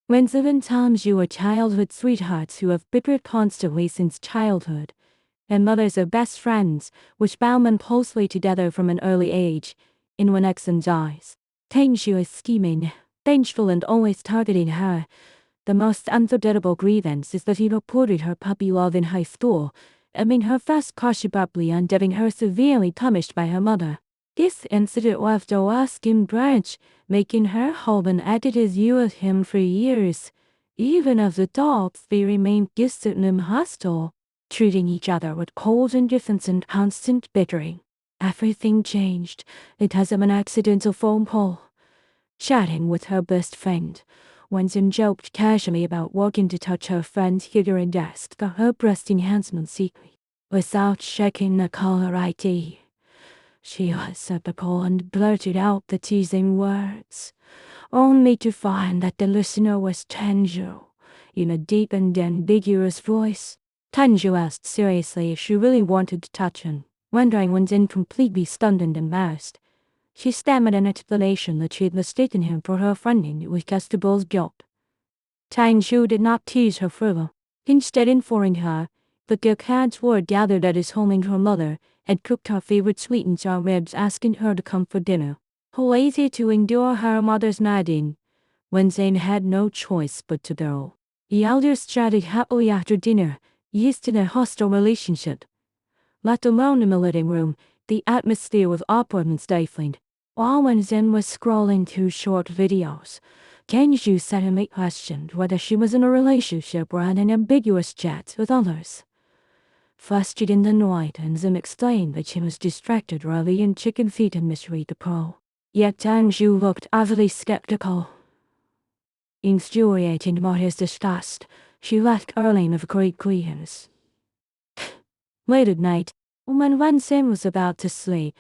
When sometimes you are childhood sweethearts who have bickered constantly since childhood, and mothers are best friends, which bound them closely together from an early age, in one exon's eyes. Tanju is scheming, vengeful and always targeting her. The most unforgettable grievance is that he reported her puppy love in high school, ending her first crush abruptly and having her severely punished by her mother. This incident left a lasting branch, making her hold an attitude with him for years. Even as adults, they remained distant and hostile, treating each other with cold indifference and constant bickering. Everything changed. It has an accidental phone call. Chatting with her best friend, Wenzen joked casually about walking to touch her friend's hidden desk for her breast enhancement secret, without checking the caller ID. She was skeptical and blurted out the teasing words, only to find that the listener was Tanju, in a deep and ambiguous voice. Tanju asked seriously if she really wanted to touch him, wondering Wenzen completely stunned and embarrassed. She stammered an explanation that she had mistaken him for her friend and was Castable's guilt. Tanju did not tease her further, instead informing her that the cats were gathered at his home and her mother had cooked her favorite sweet and sour ribs, asking her to come for dinner. Lazy to endure her mother's nagging, Wenzen had no choice but to go. The elders chatted happily after dinner, used to their hostile relationship. Left alone in the living room, the atmosphere was awkward and stifling. While Wenzen was scrolling through short videos, Kenju suddenly questioned whether she was in a relationship or had an ambiguous chat with others. Flustered and annoyed, Enzim explained that she was distracted while eating chicken feet and misread the pro. Yet Tanju looked utterly skeptical. Infuriated by his disgust, she left early with great grievance. Late at night, when Wenzen was about to sleep,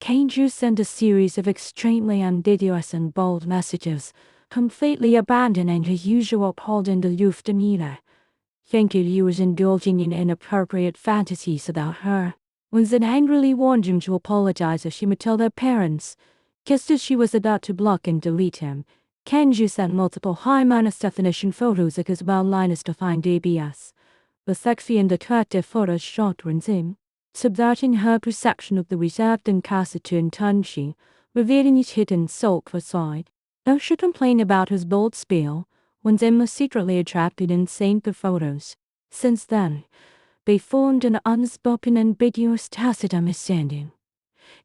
Kenju sent a series of extremely ambiguous and bold messages, completely abandoning his usual cold and aloof demeanor. Thinking he was indulging in inappropriate fantasies about her, Wenzen angrily warned him to apologize if she would tell their parents. Just as she was about to block and delete him, Kenju sent multiple high-definition photos of his well-lined defined ABS. The sexy and attractive photos shocked Wenzen, subverting her perception of the reserved and taciturn Tanju, revealing his hidden sulk facade. Though she complained about his bold spiel, Wenzen was secretly attracted and sent the photos. Since then, they formed an unspoken ambiguous tacit understanding.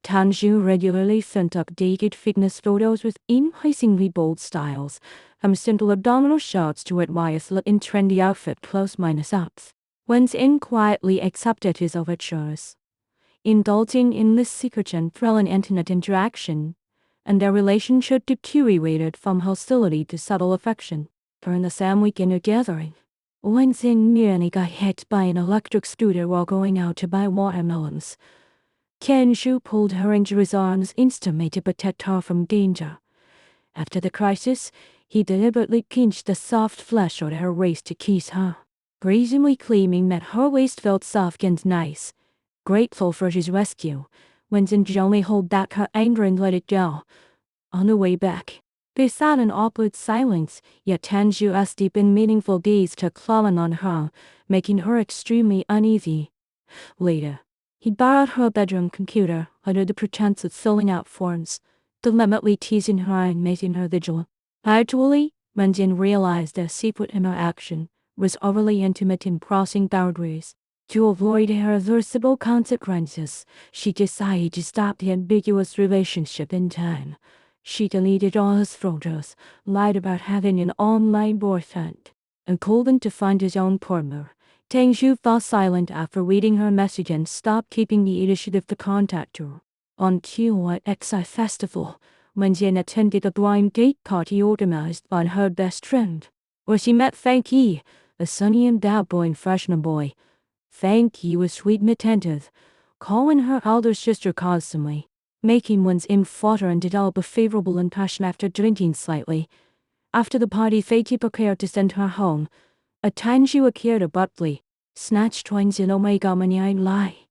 Tanju regularly sent updated fitness photos with increasingly bold styles, from simple abdominal shots to admirers in trendy outfit close-ups. Wenzen quietly accepted his overtures, indulging in this secret and thrilling intimate interaction, and their relationship deteriorated from hostility to subtle affection. During the same weekend gathering, Wenzen nearly got hit by an electric scooter while going out to buy watermelons. Kenju pulled her into his arms instantly to protect her from danger. After the crisis, he deliberately pinched the soft flesh on her waist to kiss her, brazenly claiming that her waist felt soft and nice. Grateful for his rescue, Wenzen gently held back her anger and let it go. On the way back, they sat in awkward silence, yet Tanju's deep and meaningful gaze took clawing on her, making her extremely uneasy. Later, he borrowed her bedroom computer under the pretense of filling out forms, deliberately teasing her and making her vigilant. Actually, Wenzen realized their secret interaction was overly intimate and crossing boundaries. To avoid irreversible consequences, she decided to stop the ambiguous relationship in time. She deleted all his photos, lied about having an online boyfriend, and told him to find his own partner. Tanju fell silent after reading her message and stopped keeping the initiative to contact her. On QXI Festival, Wenzen attended a blind date party organized by her best friend, where she met Frankie, a sunny and outgoing freshman boy. Frankie was sweet and attentive, calling her elder sister constantly, making Wenzen flutter and develop a favorable impression after drinking slightly. After the party, Frankie prepared to send her home. Tanju appeared abruptly, snatched Wenzen away when I lie,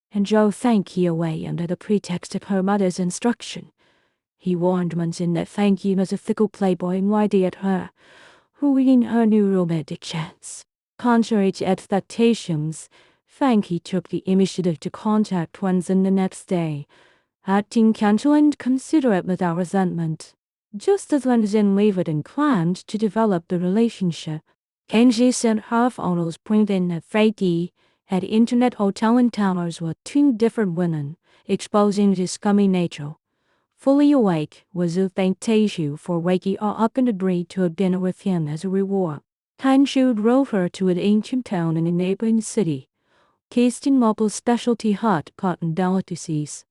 and drove Frankie away under the pretext of her mother's instruction. He warned Wenzen that Frankie was a fickle playboy and lied at her, ruining her new romantic chance. Contrary to expectations, Frankie took the initiative to contact Wenzel the next day, acting gentle and considerate without resentment. Just as Wenzel and David inclined to develop the relationship, Kenji sent her photos printing that Frankie had internet hotel encounters with two different women, exposing his scummy nature. Fully awake, Wazu thanked Taishu for waking her up and agreed to a dinner with him as a reward. Tanshu drove her to an ancient town in a neighboring city, cased in mobile specialty hot cotton delicacies.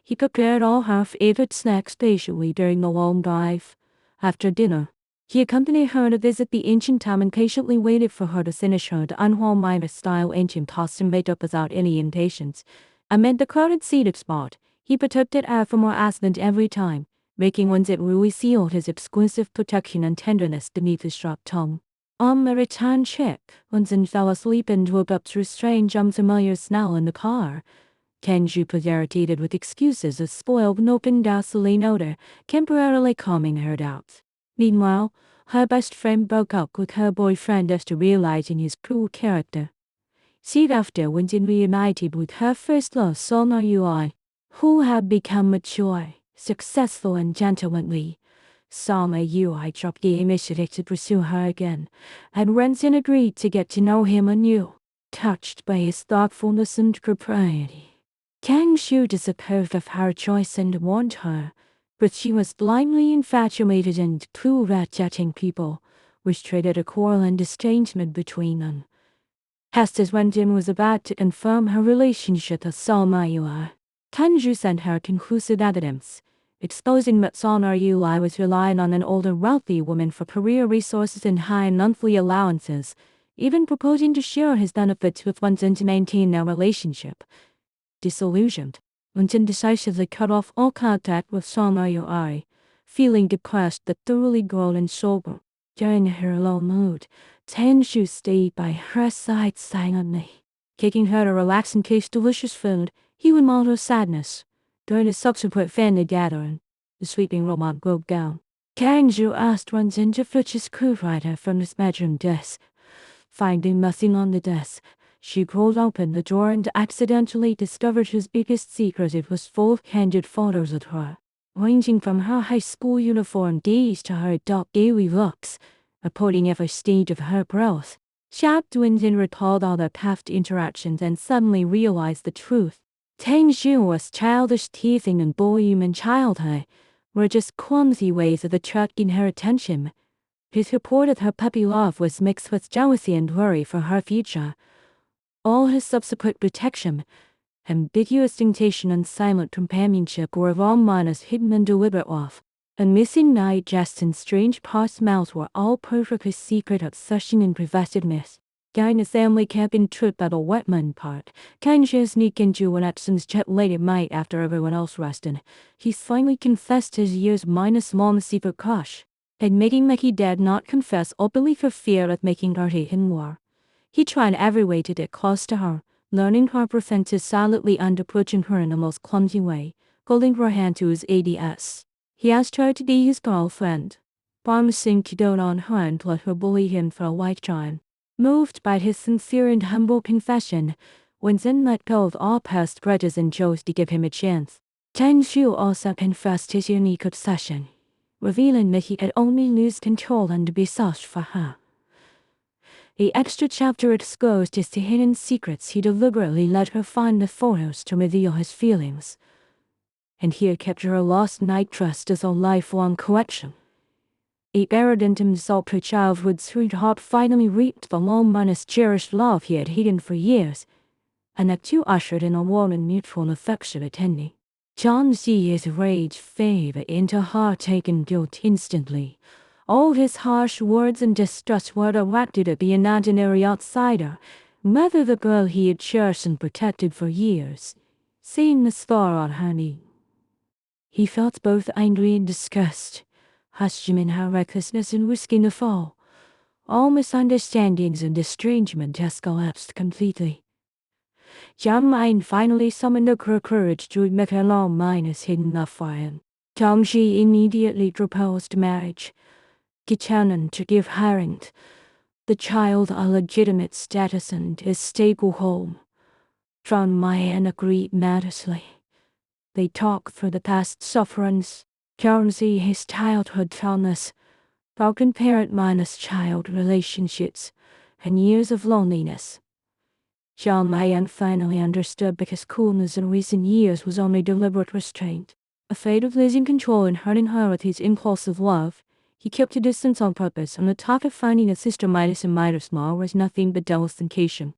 He prepared all her favorite snacks patiently during the long drive. After dinner, he accompanied her to visit the ancient town and patiently waited for her to finish her unhome-style ancient costume makeup without any impatience. Amid the crowded seated spot, he protected her from harassment every time, making ones that really sealed his exclusive protection and tenderness beneath his sharp tongue. On the return trip, Winston fell asleep and woke up to a strange unfamiliar smell in the car. Kenji was irritated with excuses of spoiled and open gasoline odor, temporarily calming her doubts. Meanwhile, her best friend broke up with her boyfriend after realizing his cruel character. Soon after, Winston reunited with her first love, Sona Yui, who had become mature, successful, and gentlemanly. Sona Yui dropped the initiative to pursue her again, and Winston agreed to get to know him anew, touched by his thoughtfulness and propriety. Kang Shu disapproved of her choice and warned her, but she was blindly infatuated and too rat-chatting people, which created a quarrel and estrangement between them. Just as Wenjin was about to confirm her relationship with Sona Yui, Kanju sent her conclusive evidence, exposing that Sona Yui was relying on an older wealthy woman for career resources and high monthly allowances, even proposing to share his benefits with Wenjin to maintain their relationship. Disillusioned, Wenjin decisively cut off all contact with Sona Yui, feeling depressed but thoroughly grown and sober. During her low mood, Tanshu stayed by her side silently, kicking her to relax and taste delicious food. He would mull her sadness. During a subsequent family gathering, the sweeping romance broke down. Kangju asked Wenjin to fetch his screwdriver from his bedroom desk. Finding nothing on the desk, she pulled open the drawer and accidentally discovered his biggest secret. It was full of candid photos of her, ranging from her high school uniform days to her adult daily looks, reporting every stage of her growth. Shocked, Wenjin recalled all their past interactions and suddenly realized the truth. Tang Xu's childish teasing and bullying in childhood were just clumsy ways of attracting her attention. His report of her puppy love was mixed with jealousy and worry for her future. All his subsequent protection, ambiguous temptation, and silent companionship were all minus hidden and deliberate love. A missing night jest and strange past mouths were all perfectly secret obsession and possessiveness. During a family camping trip at a wetland park, Kanji sneaked into Watson's jet late at night after everyone else rested. He finally confessed his years minus long secret crush, admitting that he dared not confess openly for fear of making her hate him more. He tried every way to get close to her, learning her preferences silently and approaching her in the most clumsy way, holding her hand to his ADS. He asked her to be his girlfriend, promising to dote on her and let her bully him for a lifetime. Moved by his sincere and humble confession, Wenjin let go of all past grudges and chose to give him a chance. Tang Xu also confessed his unique obsession, revealing that he had only lost control and to be soft for her. The extra chapter exposed his hidden secrets. He deliberately let her find the photos to reveal his feelings, and he had kept her last night trust as a lifelong collection. A arrogant himself, her childhood sweetheart, finally reaped the long-minus cherished love he had hidden for years, and that too ushered in a warm and mutual affectionate ending. John Zi's rage faded into heartache and guilt instantly. All his harsh words and distrust were directed at the imaginary outsider, rather the girl he had cherished and protected for years. Seeing the scar on her knee, he felt both angry and disgust, hushed in her recklessness and risking the fall. All misunderstandings and estrangement has collapsed completely. Jiang Mine finally summoned up her courage to admit her long-minus hidden love for him. Tongji immediately proposed marriage. determined to give Harriet, the child, a legitimate status and a stable home. John Mayan agreed modestly. They talked through the past sufferings, Jonesy his childhood illness, broken parent-child relationships, and years of loneliness. John Mayan finally understood because coolness in recent years was only deliberate restraint. Afraid of losing control and hurting her with his impulsive love, he kept a distance on purpose, and the talk of finding a sister Midas in Midas Law was nothing but demonstration.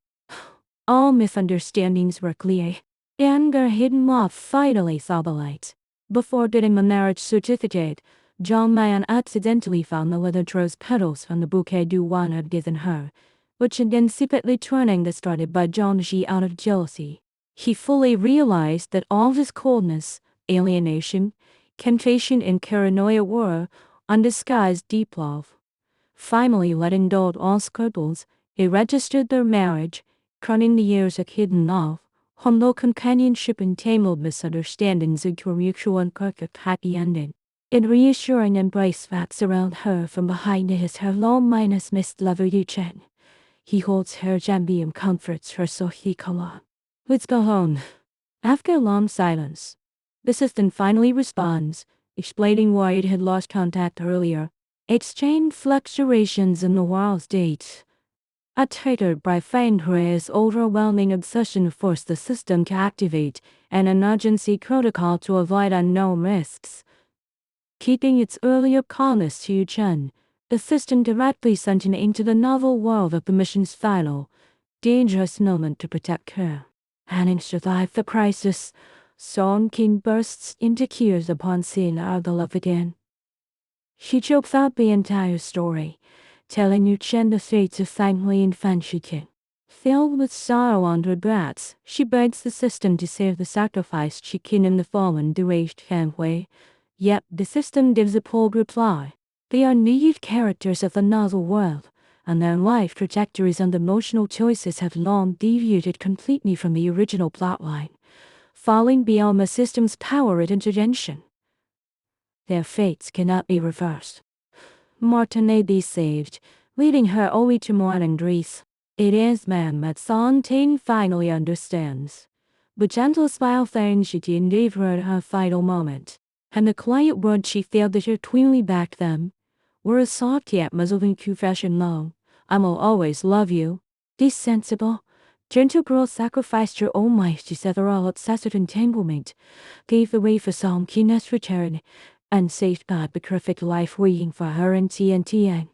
All misunderstandings were clear. Anger hidden love finally saw the light. Before getting the marriage certificate, John Mayan accidentally found the leather rose petals from the bouquet Duwan had given her, which had been secretly turning the started by John G out of jealousy. He fully realized that all his coldness, alienation, temptation, and paranoia were undisguised deep love. Finally letting go all scruples, he registered their marriage, crowning the years of hidden love, humble companionship, and tangled misunderstandings into a mutual and perfect happy ending. In reassuring embrace wraps around her from behind his hello minus Miss Lover Yuchen. He holds her gently and comforts her so he come on. Let's go home. After a long silence, the assistant finally responds, explaining why it had lost contact earlier. Exchange fluctuations in the world's date. Triggered by Fangre's overwhelming obsession forced the system to activate an emergency protocol to avoid unknown risks. Keeping its earlier promise to Chen, the system directly sent him into the novel world of the mission's final, dangerous moment to protect her. Having survived the crisis, Song King bursts into tears upon seeing our beloved again. She chokes out the entire story, telling Yu Chen the fates of family and friendship. Filled with sorrow and regrets, she begs the system to save the sacrificed chicken in the fallen deranged family. Yet the system gives a cold reply. They are needed characters of the novel world, and their life trajectories and emotional choices have long deviated completely from the original plotline, falling beyond the system's power at intervention. Their fates cannot be reversed. Martin may be saved, leading her only to mourning grief. It is man that Fontaine finally understands. The gentle smile Fangjian gave her at her final moment, and the quiet words she failed to twinly back them were a soft yet muzzling confession low. I will always love you. This sensible, gentle girl sacrificed her own life to sever all obsessive entanglement, gave the way for Song Kina's return, and safeguard the perfect life waiting for her in TNTN.